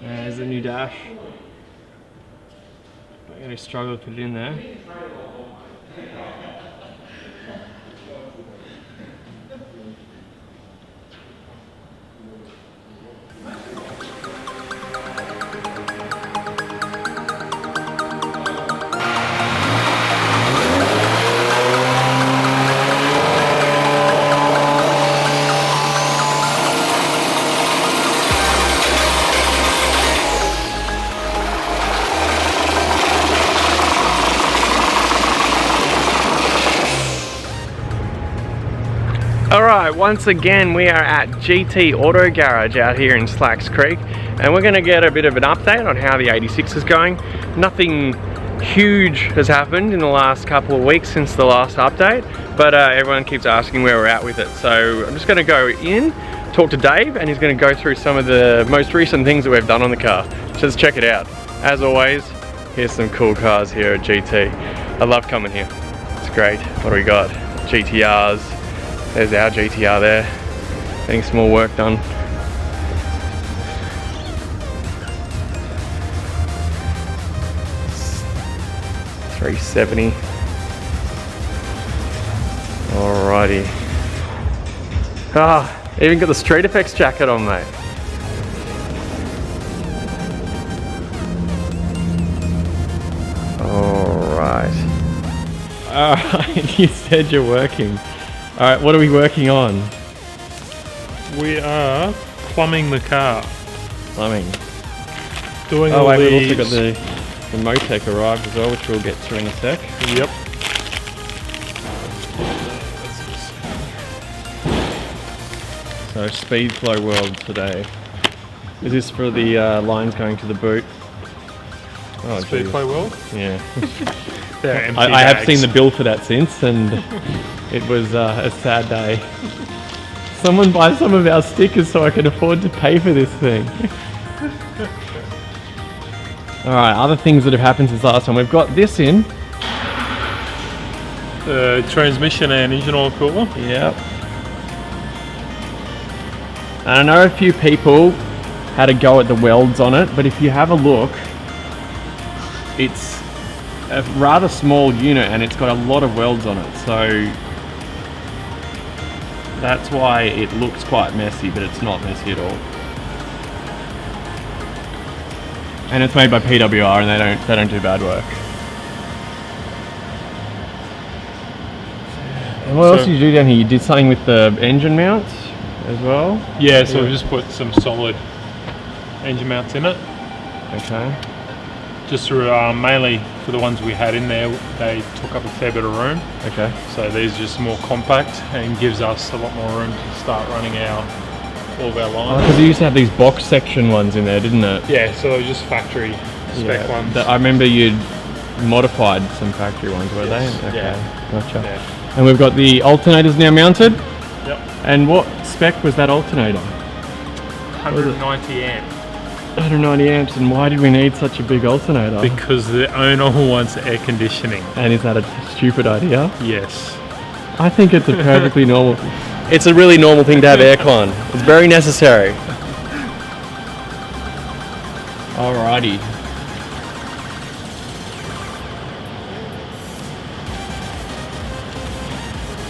There's the new dash. I'm going to struggle to put it in there. Alright, once again we are at GT Auto Garage out here in Slacks Creek, and we're going to get a bit of an update on how the 86 is going. Nothing huge has happened in the last couple of weeks since the last update, but everyone keeps asking where we're at with it. So I'm just going to go in, talk to Dave, and he's going to go through some of the most recent things that we've done on the car. So let's check it out. As always, here's some cool cars here at GT. I love coming here. It's great. What do we got? GTRs. There's our GTR there, getting some more work done. $370. Alrighty. Ah, even got the StreetFX jacket on, mate. Alright. Alright, you said you're working. Alright, what are we working on? We are plumbing the car. Plumbing. Doing all all these. these. We've also got the Motec arrived as well, which we'll get to in a sec. Yep. So speed flow world today. Is this for the lines going to the boot? Oh, Speed geez. Play World. Yeah. They're empty I have bags. seen the bill for that since, and it was a sad day. Someone buy some of our stickers so I can afford to pay for this thing. Alright, other things that have happened since last time. We've got this in. The transmission and engine oil cooler. Yep. And I know a few people had a go at the welds on it, but if you have a look, it's a rather small unit and it's got a lot of welds on it, so that's why it looks quite messy, but it's not messy at all. And it's made by PWR, and they don't do bad work. And what else did you do down here? You did something with the engine mounts as well? Yeah, so we just put some solid engine mounts in it. Okay. Just mainly for the ones we had in there, they took up a fair bit of room. Okay. So these are just more compact and gives us a lot more room to start running all of our lines. Because you used to have these box section ones in there, didn't it? Yeah, so they're just factory spec ones. I remember you'd modified some factory ones, were Yes, they? Okay. yeah. Gotcha. Yeah. And we've got the alternators now mounted. Yep. And what spec was that alternator? 190 amp. 190 amps, and why did we need such a big alternator? Because the owner wants air conditioning. And is that a stupid idea? Yes. I think it's a perfectly normal... It's a really normal thing to have aircon. It's very necessary. Alrighty.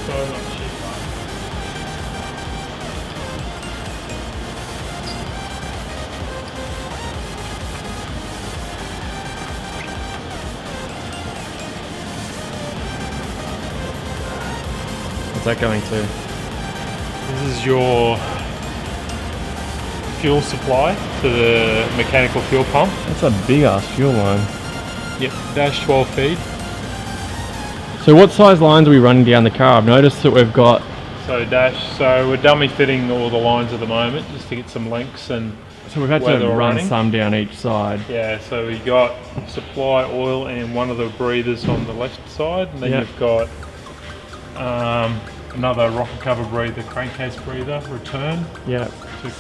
So much cheaper. What's that going to? This is your fuel supply to the mechanical fuel pump. That's a big ass fuel line. Yep. Dash 12 feed. So what size lines are we running down the car? I've noticed that we've got... So we're dummy fitting all the lines at the moment just to get some lengths and So we've had where to they're run running. some down each side. Yeah, so we got supply oil and one of the breathers on the left side, and then Yep. you've got another rocker cover breather, crankcase breather return Yeah. for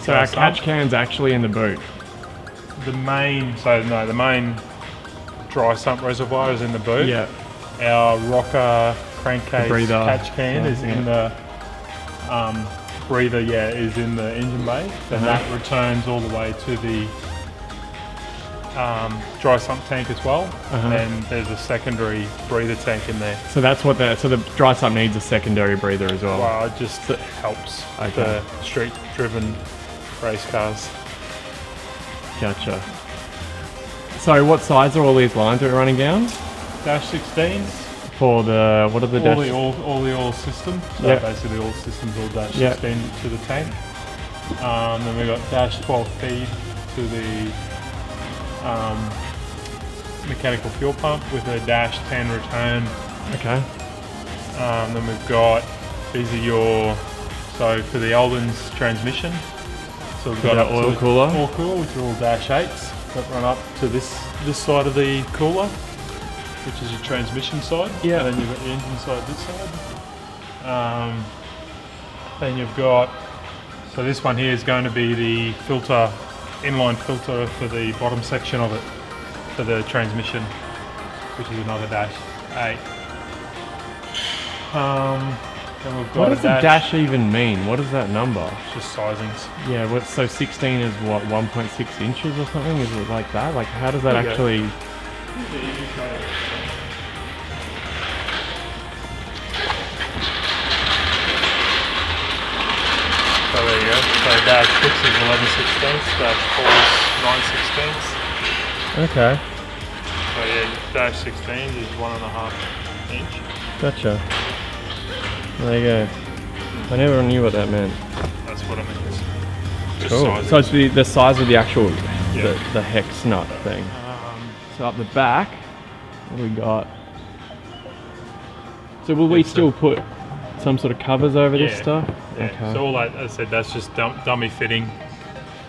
So our gas catch up. can's actually in the boot. The main dry sump reservoir is in the boot. Yeah. Our rocker crankcase Breather. catch can is in the breather, yeah, is in the engine bay. Then that returns all the way to the dry sump tank as well. And there's a secondary breather tank in there. So that's what so the dry sump needs a secondary breather as well. Well, it just helps the street-driven race cars. Gotcha. So what size are all these lines that we're running down? Dash 16s. For the, what are the dash? All the oil systems. So basically all systems all dash 16 to the tank. Then we've got dash 12 feed to the mechanical fuel pump with a dash 10 return. Okay. Then we've got, these are your, so for the Oldens transmission. So we've got oil cooler, which are all dash 8s that run up to this side of the cooler, which is your transmission side. Yeah. And then you've got the engine side this side. Then you've got, so this one here is going to be the filter, inline filter for the bottom section of it, for the transmission, which is another dash 8. Then we've got what does the dash even mean? What is that number? It's just sizings. Yeah, so 16 is what, 1.6 inches or something? Is it like that? Like how does that actually... So there you go. So dash 6 is 11 sixteenths, dash 4 is 9 sixteenths. Okay. So yeah, dash 16 is 1.5 inch. Gotcha. There you go. I never knew what that meant. That's what it means. Just cool. sizing. So it's the size of the actual, the hex nut thing. So up the back, what do we got? So will we still put some sort of covers over this stuff? Yeah. Okay. So all that, as I said, that's just dummy fitting.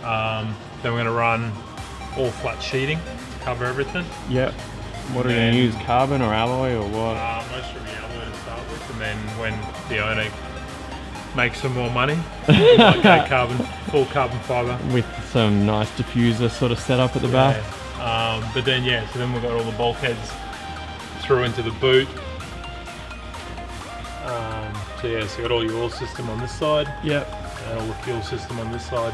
Then we're going to run all flat sheeting to cover everything. Yep. What are we going to use? Carbon or alloy or what? Most of the alloy to start with, and then when the owner makes some more money, we might go full carbon fibre. With some nice diffuser sort of setup at the back. But then so then we've got all the bulkheads through into the boot. So you got all your oil system on this side. Yep. And all the fuel system on this side.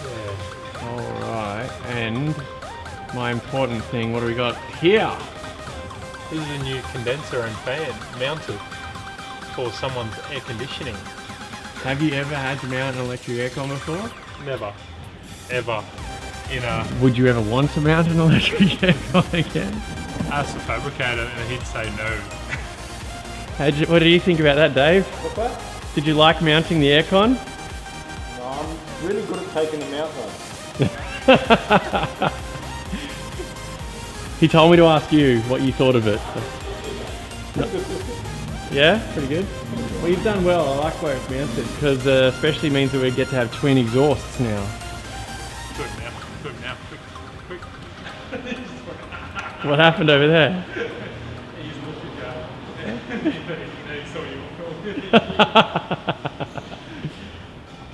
Yeah. Alright, and my important thing, what do we got here? This is a new condenser and fan mounted for someone's air conditioning. Have you ever had to mount an electric aircon before? Never. Ever. Would you ever want to mount an electric aircon again? Ask the fabricator and he'd say no. What do you think about that, Dave? What's that? Did you like mounting the aircon? No, I'm really good at taking them out though. He told me to ask you what you thought of it. Yeah, pretty good. Well, you've done well. I like where it's mounted because especially means that we get to have twin exhausts now. Quick now, quick. What happened over there?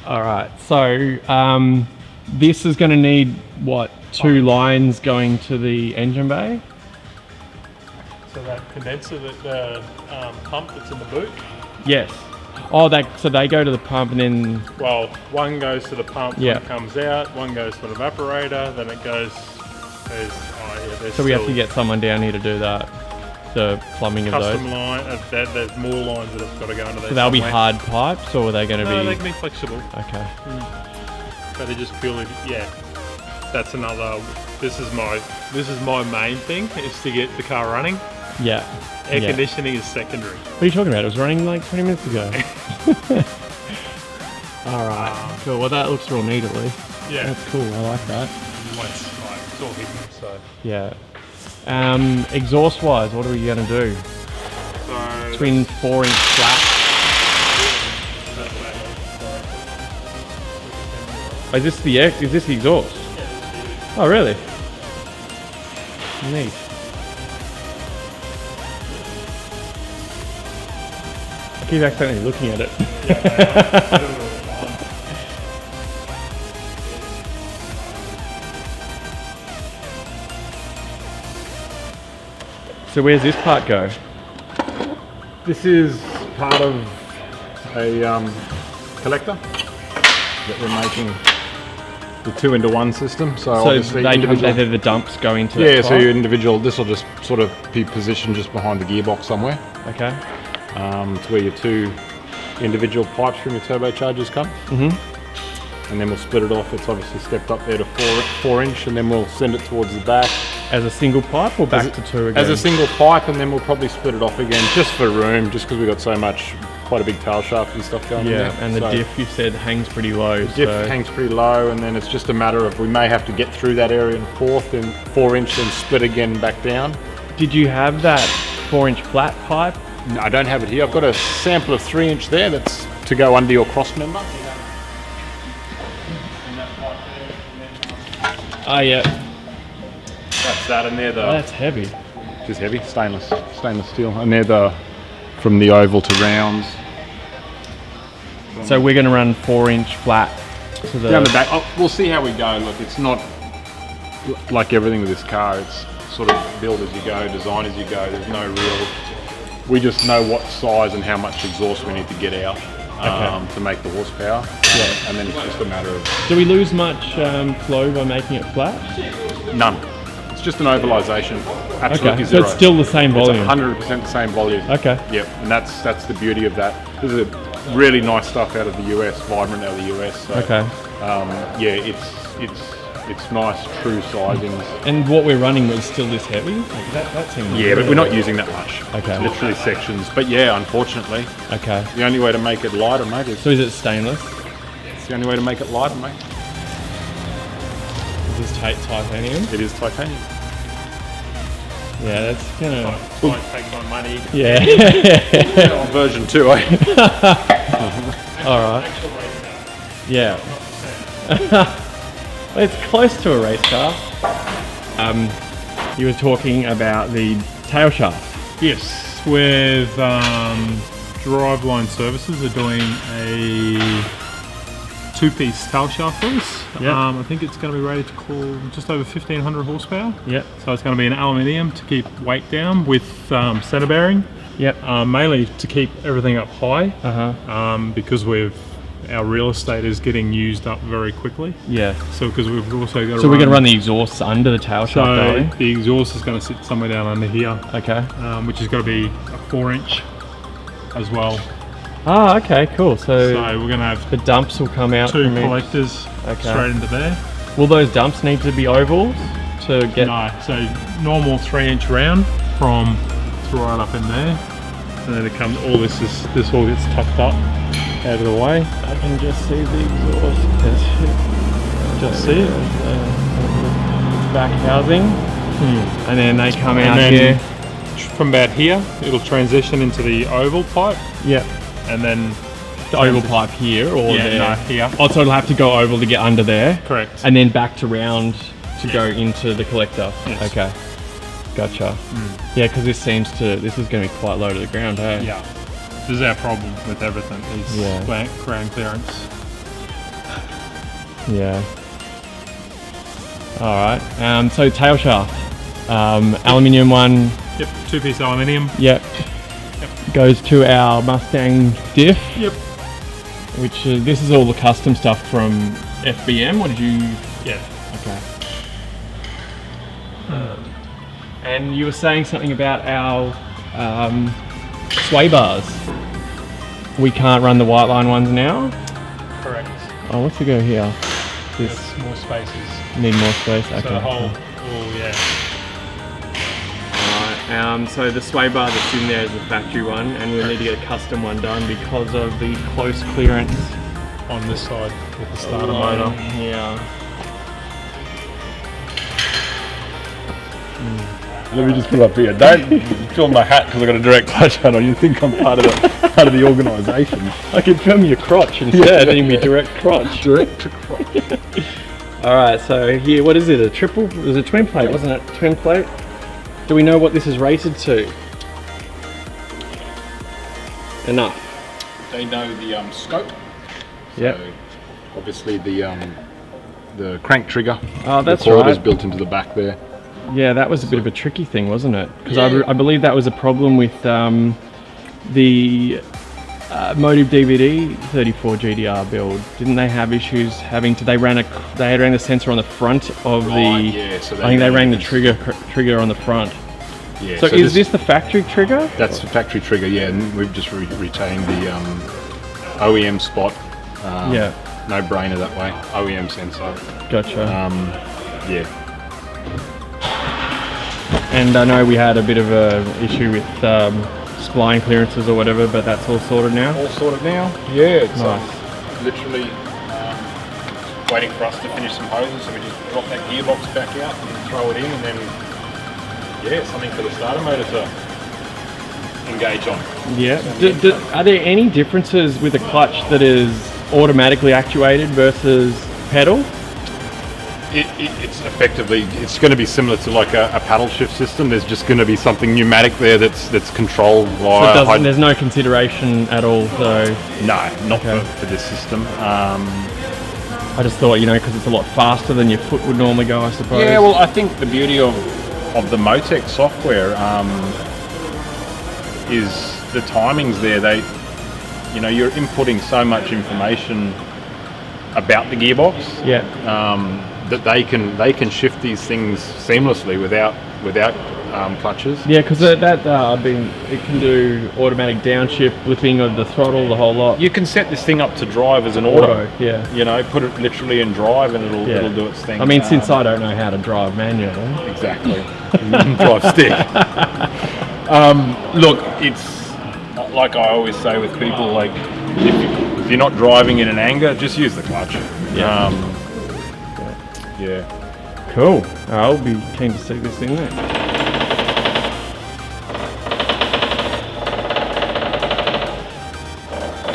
Alright, so this is going to need what, 2 lines going to the engine bay? So that condenser, the pump that's in the boot? Yes. Oh, so they go to the pump and then... Well, one goes to the pump, one comes out, one goes to the evaporator, then it goes... So we have to get someone down here to do that, the plumbing of those. Custom line, there's more lines that have got to go into these. So they'll be hard pipes, or are they going to be? No, they can be flexible. Okay. But they're just purely, that's another. This is my main thing, is to get the car running. Yeah. Air conditioning is secondary. What are you talking about? It was running like 20 minutes ago. All right. Cool. Well, that looks real neat at least. Yeah. That's cool. I like that. It's all hidden, so. Yeah. Exhaust wise, what are we going to do? So Twin 4-inch flat. Is this the exhaust? Oh really? Neat. I keep accidentally looking at it. So where's this part go? this is part of a collector that we're making the 2-into-1 system. So obviously they're the dumps go into yeah, that so your individual, this will just sort of be positioned just behind the gearbox somewhere. Okay. To where your 2 individual pipes from your turbochargers come. And then we'll split it off. It's obviously stepped up there to 4 inch, and then we'll send it towards the back. As a single pipe or back to 2 again? As a single pipe, and then we'll probably split it off again just for room, just because we've got so much, quite a big tail shaft and stuff going in there. And the diff, you said, hangs pretty low. The diff hangs pretty low, and then it's just a matter of we may have to get through that area in 4 inch and split again back down. Did you have that 4-inch flat pipe? No, I don't have it here. I've got a sample of 3 inch there that's to go under your cross member. Oh yeah. That's that, and they're the... Oh, that's heavy. Just heavy, stainless steel, and they're the from the oval to rounds. So we're going to run 4-inch flat to the... Down the back. Oh, we'll see how we go. Look, it's not like everything with this car. It's sort of build as you go, design as you go. There's no real... We just know what size and how much exhaust we need to get out to make the horsepower. And then it's just a matter of... Do we lose much flow by making it flat? None. It's just an ovalization. Absolutely okay, zero. so it's still the same volume? It's 100% the same volume. Okay. Yep, and that's the beauty of that. This is really nice stuff out of the US, vibrant out of the US. So, okay. Yeah, it's nice, true sizings. And what we're running was still this heavy? Like that seems... Yeah, but we're not using that much. Okay. Literally sections. But yeah, unfortunately. Okay. The only way to make it lighter, mate, is... So is it stainless? It's the only way to make it lighter, mate. Is this titanium? It is titanium. Yeah, that's gonna... Might take my money. Yeah. On version 2, eh? Alright. Yeah. It's close to a race car. You were talking about the tail shaft. Yes, with Driveline Services, they're doing a 2-piece tail shaft for us. Yep. I think it's going to be rated to call just over 1500 horsepower. Yep. So it's going to be an aluminium to keep weight down with center bearing. Yep. Mainly to keep everything up high. Because our real estate is getting used up very quickly. Yeah. So because we've also got to So we're going to run the exhausts under the tail shaft, are we? The exhaust is going to sit somewhere down under here. Okay. Which is going to be a 4-inch as well. Ah, okay, cool. So we're going to have the dumps will come out 2 from collectors straight into there. Will those dumps need to be ovals to get... No, so normal 3-inch round from right up in there. And then it comes, all this all gets tucked up out of the way. I can just see the exhaust. Just see it. Back housing. And then they come out here. From about here, it'll transition into the oval pipe. Yep. And then the oval pipe here or there? No, here. Oh, so it'll have to go oval to get under there? Correct. And then back to round to go into the collector? Yes. Okay. Gotcha. Yeah, because this is going to be quite low to the ground, hey? Yeah. This is our problem with everything, is ground clearance. Yeah. Alright. So tail shaft. Aluminium one. Yep, 2-piece aluminium. Yep. Goes to our Mustang diff. Yep. Which this is all the custom stuff from FBM. What did you? Yeah. Okay. And you were saying something about our sway bars. We can't run the white line ones now. Correct. Oh, what's the go here? This more spaces. Need more space. Okay. So the whole, yeah. So the sway bar that's in there is the factory one, and we'll need to get a custom one done because of the close clearance on this side with the starter motor. Yeah. Let me just put it up here. Don't film my hat because I've got a direct clutch handle. You think I'm part of the organisation. I could film your crotch instead, and be direct crotch. Direct to crotch. Alright, so here, what is it? A triple? It was a twin plate, wasn't it? Twin plate? Do we know what this is rated to? Enough. They know the scope. Yep. So obviously the crank trigger. Oh, that's the cord right. is built into the back there. Yeah, that was a bit of a tricky thing, wasn't it? Because I believe that was a problem with the Motive DVD 34 GTR build, didn't they have issues having to, they ran the sensor on the front of Yeah, so I think they ran the trigger on the front. Yeah. So is this the factory trigger? That's the factory trigger, yeah, and we've just retained the OEM spot. Yeah. No brainer that way. OEM sensor. Gotcha. Yeah. And I know we had a bit of a issue with spline clearances or whatever, but that's all sorted now? All sorted now. Yeah, it's nice. Literally waiting for us to finish some hoses, so we just drop that gearbox back out and throw it in, and then yeah, something for the starter motor to engage on. Yeah. Are there any differences with a clutch that is automatically actuated versus pedal? It's effectively, it's going to be similar to like a paddle shift system. There's just going to be something pneumatic there that's controlled via... So there's no consideration at all, so... No, not for this system. I just thought, you know, because it's a lot faster than your foot would normally go, I suppose. Yeah, well, I think the beauty of the Motec software is the timings there. You're inputting so much information about the gearbox. Yeah. That they can shift these things seamlessly without clutches. Yeah, because it can do automatic downshift, flipping of the throttle, the whole lot. You can set this thing up to drive as an auto. Yeah. You know, put it literally in drive and it'll do its thing. I mean, since I don't know how to drive manual. Exactly. Drive stick. Look, it's like I always say with people, like if you're not driving in an anger, just use the clutch. Yeah. Yeah. Cool. I'll be keen to see this in there.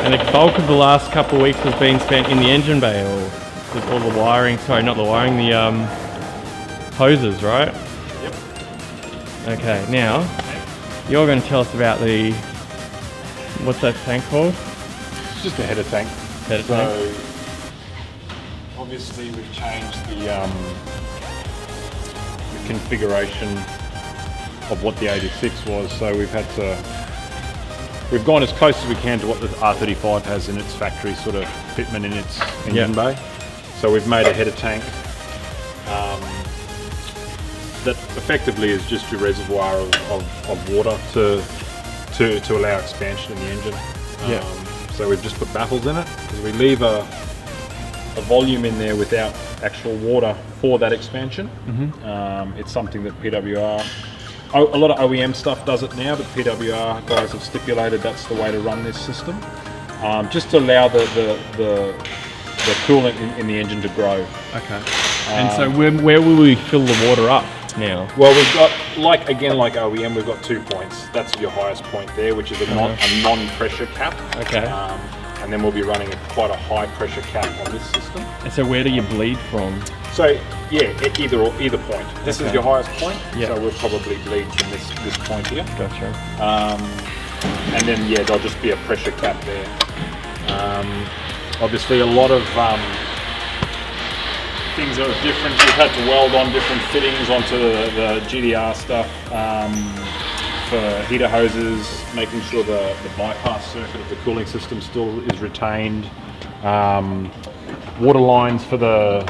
And the bulk of the last couple of weeks has been spent in the engine bay, or with all the wiring, sorry, not the wiring, the hoses, right? Yep. Okay, now, you're going to tell us about the, what's that tank called? It's just a header tank. Header tank. Obviously we've changed the configuration of what the 86 was, so we've gone as close as we can to what the R35 has in its factory sort of fitment in its engine bay. So we've made a header tank that effectively is just your reservoir of water to allow expansion in the engine. So we've just put baffles in it because we leave a volume in there without actual water for that expansion. It's something that PWR, a lot of OEM stuff does it now, but PWR guys have stipulated that's the way to run this system, just to allow the coolant in the engine to grow. Okay. And so where will we fill the water up now? Well, we've got, like OEM, we've got 2 points. That's your highest point there, which is a non-pressure cap. Okay. And then we'll be running quite a high pressure cap on this system. And so where do you bleed from? So yeah, either point. This is your highest point, so we'll probably bleed from this point here. Gotcha. And then there'll just be a pressure cap there. Obviously a lot of things are different. We've had to weld on different fittings onto the GTR stuff. For heater hoses, making sure the bypass circuit of the cooling system still is retained. Water lines for the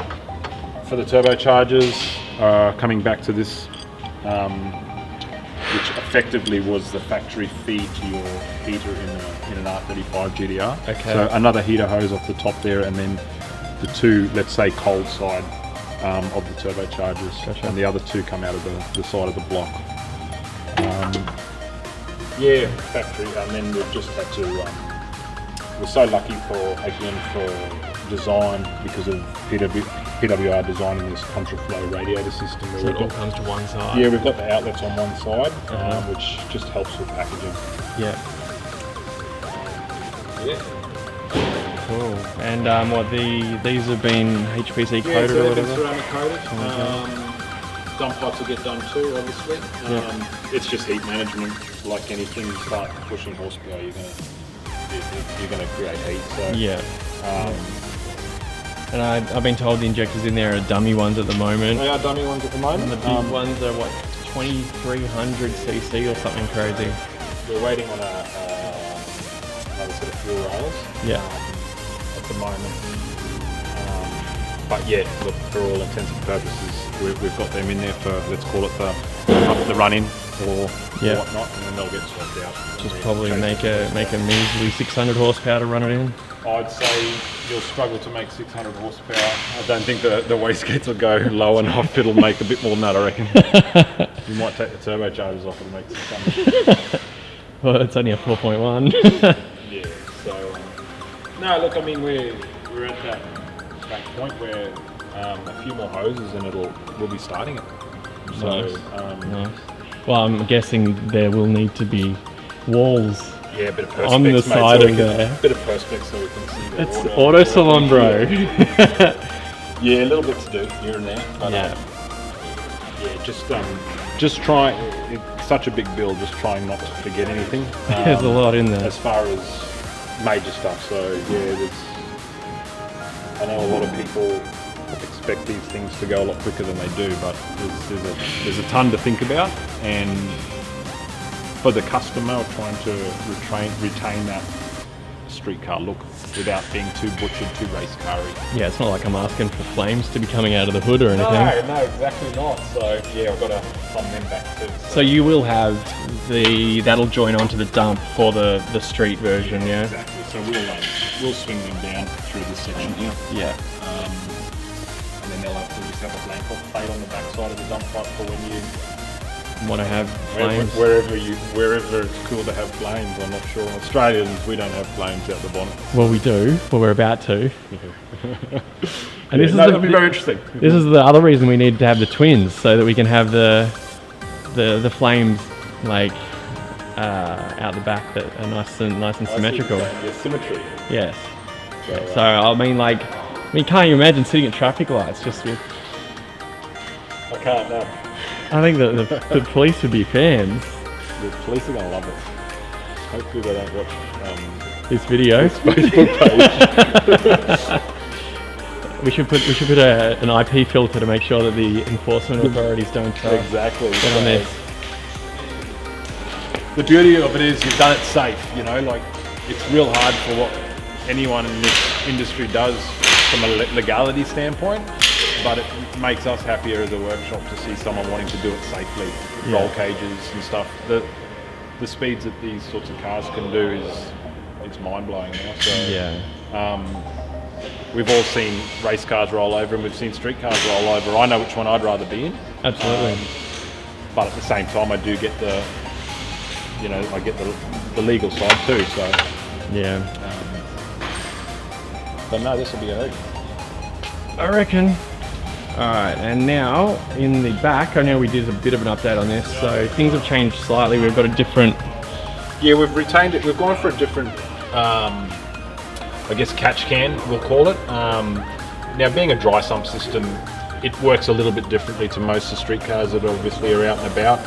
turbochargers are coming back to this, which effectively was the factory feed to your heater in an R35 GTR. Okay. So another heater hose off the top there, and then the two, let's say, cold side of the turbochargers. Gotcha. And the other two come out of the side of the block. Yeah, factory, and then we've just had to, we're so lucky for design, because of PWR designing this contraflow radiator system. So it all comes to one side? Yeah, we've got the outlets on one side, which just helps with packaging. Yeah. Yeah. Cool. And these have been HPC coated so or they've been whatever? ceramic coated. Dump pipes will get done too, obviously. It's just heat management. Like anything, you start pushing horsepower, you're gonna create heat. So and I've been told the injectors in there are dummy ones at the moment. They are dummy ones at the moment. And the big ones are what, 2300 cc or something crazy. We're waiting on another sort of wheel rails. Yeah. At the moment. But yeah, look, for all intents and purposes, we've got them in there for, let's call it the run-in or whatnot, and then they'll get swapped out. Just probably make a measly 600 horsepower to run it in. I'd say you'll struggle to make 600 horsepower. I don't think the wastegates will go low enough. It'll make a bit more than that, I reckon. You might take the turbochargers off and make 600. Well, it's only a 4.1. Yeah, so... no, look, I mean, we're at that point where a few more hoses and we'll be starting it. So, nice. Well, I'm guessing there will need to be walls yeah, a bit of perspex, on the side so of there. A bit of perspex so we can see the It's water. auto salon, bro. Yeah, a little bit to do here and there. But, yeah. Just try. It's such a big build. Just trying not to forget anything. There's a lot in there. As far as major stuff. So yeah, I know a lot of people expect these things to go a lot quicker than they do, but there's a ton to think about, and for the customer, trying to retain that street car look without being too butchered, too race car-y. Yeah, it's not like I'm asking for flames to be coming out of the hood or anything. No, exactly not. So yeah, I've got to plumb them back too. So you will have that'll join onto the dump for the street version, yeah? Exactly. So we'll swing them down through this section here. Yeah. And then they'll have to just have a blank plate on the back side of the dump pipe for when you want to have flames. Wherever it's cool to have flames. I'm not sure. Australians, we don't have flames out the bonnet. Well, we do. Well, we're about to. And this that'll be very interesting. This is the other reason we need to have the twins, so that we can have the flames like out the back that are nice and symmetrical. Yeah, symmetry. Yes. So I mean, can't you imagine sitting at traffic lights just with? I can't. No. I think the police would be fans. The police are gonna love it. Hopefully they don't watch this video. This Facebook page. we should put an IP filter to make sure that the enforcement authorities don't exactly get on this. The beauty of it is you've done it safe. You know, like it's real hard for what anyone in this industry does from a legality standpoint. But it makes us happier as a workshop to see someone wanting to do it safely. Yeah. Roll cages and stuff. The speeds that these sorts of cars can do it's mind blowing now. So yeah. We've all seen race cars roll over, and we've seen street cars roll over. I know which one I'd rather be in. Absolutely. But at the same time, I do get the legal side too. So yeah. But no, this will be a hoot. I reckon. Alright, and now in the back, I know we did a bit of an update on this, so things have changed slightly. We've got a different... Yeah, we've retained it. We've gone for a different, I guess, catch can, we'll call it. Now, being a dry sump system, it works a little bit differently to most of the street cars that obviously are out and about.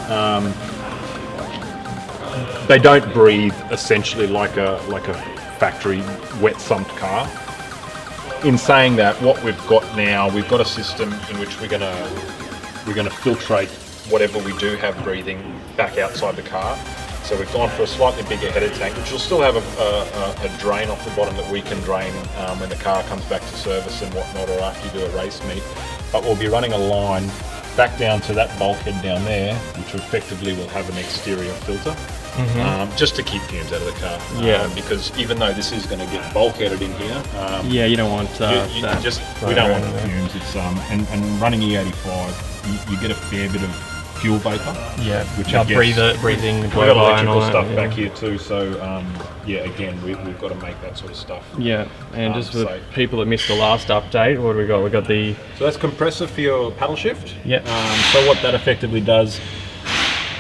They don't breathe essentially like a factory wet sumped car. In saying that, what we've got now, we've got a system in which we're gonna filtrate whatever we do have breathing back outside the car. So we've gone for a slightly bigger header tank, which will still have a drain off the bottom that we can drain when the car comes back to service and whatnot, or after you do a race meet. But we'll be running a line back down to that bulkhead down there, which effectively will have an exterior filter. Just to keep fumes out of the car. Yeah. Because even though this is going to get bulkheaded in here, yeah, you don't want that. We don't want the fumes. It's and running E85, you get a fair bit of fuel vapor. Yeah, which breathing. We've got electrical stuff back here too. So yeah, again, we've got to make that sort of stuff. Yeah, and just for the people that missed the last update, what do we got? We got the. So that's compressor for your paddle shift. Yeah. So what that effectively does.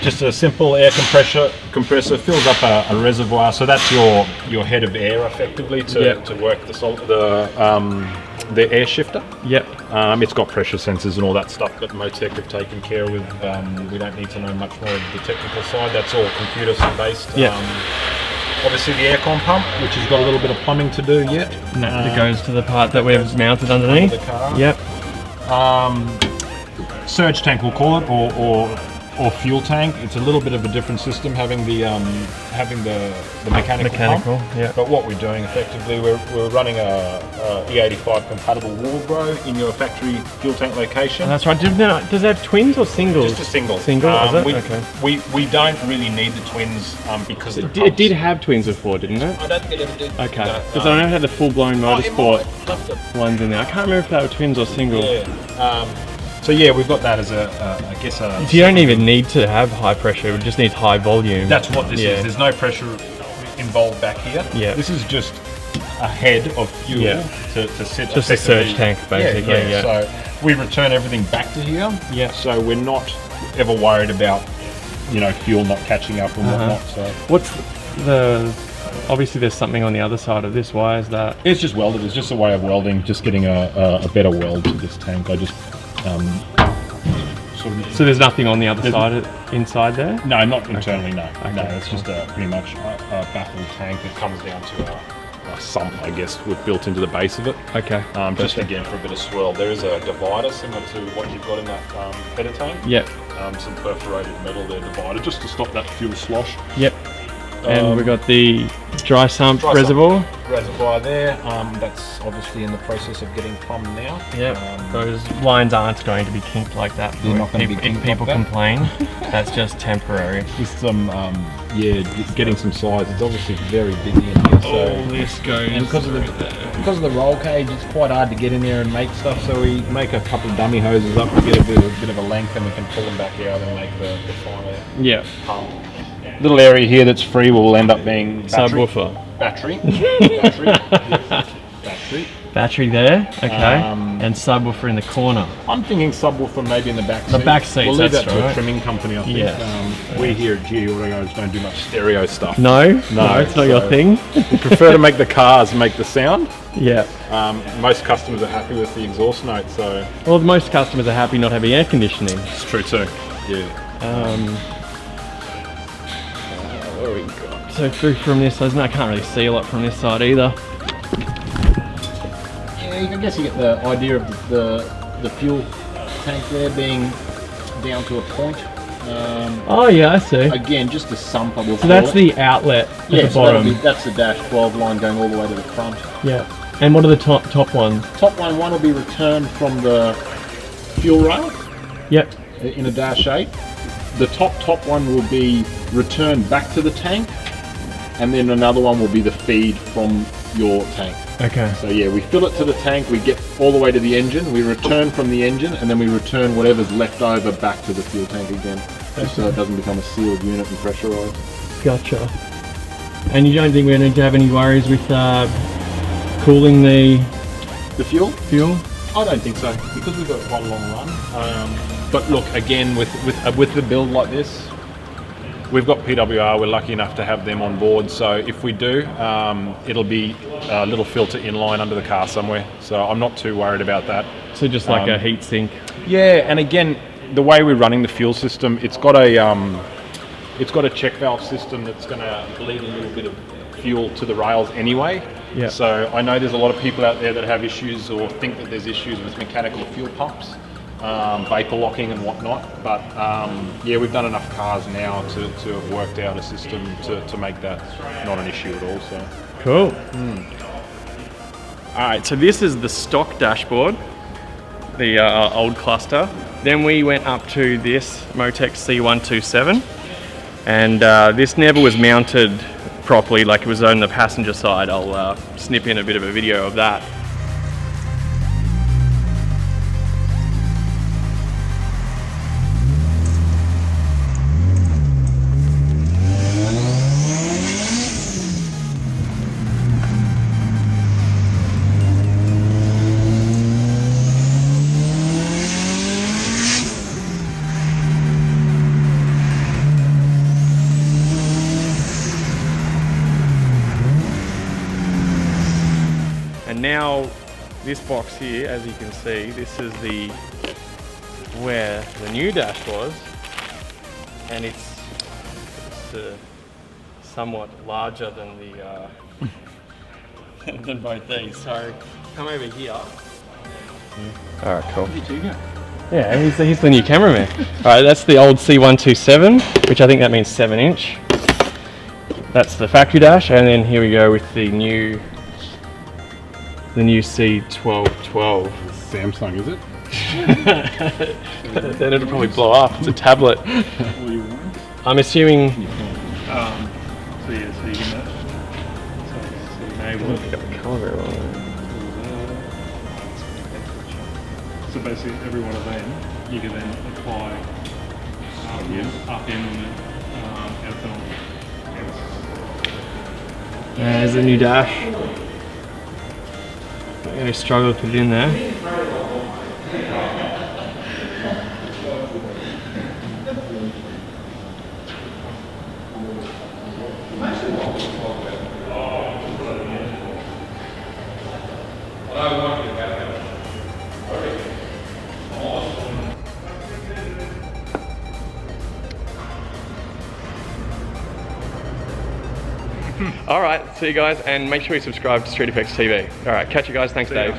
Just a simple air compressor fills up a reservoir, so that's your head of air effectively to work the air shifter. Yep. It's got pressure sensors and all that stuff that Motec have taken care of. We don't need to know much more of the technical side. That's all computer based. Yeah. Obviously the aircon pump, which has got a little bit of plumbing to do yet. That goes to the part that we've mounted underneath. The car. Yep. Surge tank, we'll call it, or or fuel tank. It's a little bit of a different system having the mechanical pump. Yeah. But what we're doing effectively, we're running a E85 compatible warbro in your factory fuel tank location. That's right. Does it have twins or singles? Just a single. Single, is it? Okay. We don't really need the twins because It did have twins before, didn't it? I don't think it ever did. Okay. Because I know it had the full-blown motorsport ones in there. I can't remember if they were twins or single. Yeah. So yeah, we've got that as I guess a... So you don't even need to have high pressure, it just needs high volume. That's what this is. There's no pressure involved back here. Yeah. This is just a head of fuel to sit... Just a surge tank, basically. Yeah. So we return everything back to here. Yeah. So we're not ever worried about, fuel not catching up and whatnot. So what's the... Obviously there's something on the other side of this. Why is that? it's just welded. It's just a way of welding, just getting a better weld to this tank. I just... So there's nothing on the other side, inside there? No, not internally, no. Okay, No, it's just pretty much a baffled tank that comes down to a sump, I guess, we've built into the base of it. Okay. Just again for a bit of swirl. There is a divider similar to what you've got in that header tank. Yep. Some perforated metal there, divider, just to stop that fuel slosh. Yep. And we've got the dry sump reservoir. Reservoir there. That's obviously in the process of getting plumbed now. Yep. Those lines aren't going to be kinked like that. They're not going to be If kinked people like that. complain, that's just temporary. Just some, getting some size. It's obviously very busy in here. So this goes. and because of the roll cage, it's quite hard to get in there and make stuff. So we make a couple of dummy hoses up to get a bit of a length, and we can pull them back out and make the final pump. Little area here that's free will end up being battery. Subwoofer. Battery. Battery there, okay. And subwoofer in the corner. I'm thinking subwoofer maybe in the back seat. The back seats, we'll leave that's that to right. a trimming company, I think. Yes. We here at GT Auto Garage don't do much stereo stuff. No, it's not your thing. We prefer to make the cars make the sound. Yeah. Most customers are happy with the exhaust note, so... Well, most customers are happy not having air conditioning. It's true too, yeah. What have we got? So through from this, I can't really see a lot from this side either. Yeah, I guess you get the idea of the fuel tank there being down to a point. Oh yeah, I see. Again, just a sump, I will So that's the outlet at the so bottom. that's the dash 12 line going all the way to the front. Yeah. And what are the top ones? Top one will be returned from the fuel rail. Yep. In a dash 8. The top one will be returned back to the tank, and then another one will be the feed from your tank. Okay. So yeah, we fill it to the tank, we get all the way to the engine, we return from the engine, and then we return whatever's left over back to the fuel tank again, just so it doesn't become a sealed unit and pressurized. Gotcha. And you don't think we're going to have any worries with cooling the fuel? Fuel? I don't think so, because we've got quite a long run. But look, again, with the build like this, we've got PWR, we're lucky enough to have them on board, so if we do, it'll be a little filter inline under the car somewhere, so I'm not too worried about that. So just like a heat sink? Yeah, and again, the way we're running the fuel system, it's got a check valve system that's going to bleed a little bit of fuel to the rails anyway. Yeah. So I know there's a lot of people out there that have issues or think that there's issues with mechanical fuel pumps. Vapor locking and whatnot, but yeah, we've done enough cars now to have worked out a system to make that not an issue at all. So cool. All right, so this is the stock dashboard, the old cluster. Then we went up to this Motec C1212, and this never was mounted properly, like it was on the passenger side. I'll snip in a bit of a video of that. And now this box here, as you can see, this is where the new dash was, and it's somewhat larger than the than both these. So come over here. All right, cool. Yeah, he's the new cameraman. Alright, that's the old C1212, which I think that means 7-inch. That's the factory dash, and then here we go with the new C1212. Samsung, is it? Then it'll probably blow up. It's a tablet. I'm assuming. So yeah, so you can. So enable it. Got the colour very well. So basically, every one of them, you can then apply up in on it, out on. There's the new dash. I'm going to struggle to put it in there. Alright, see you guys, and make sure you subscribe to StreetFX TV. Alright, catch you guys. Thanks, Dave.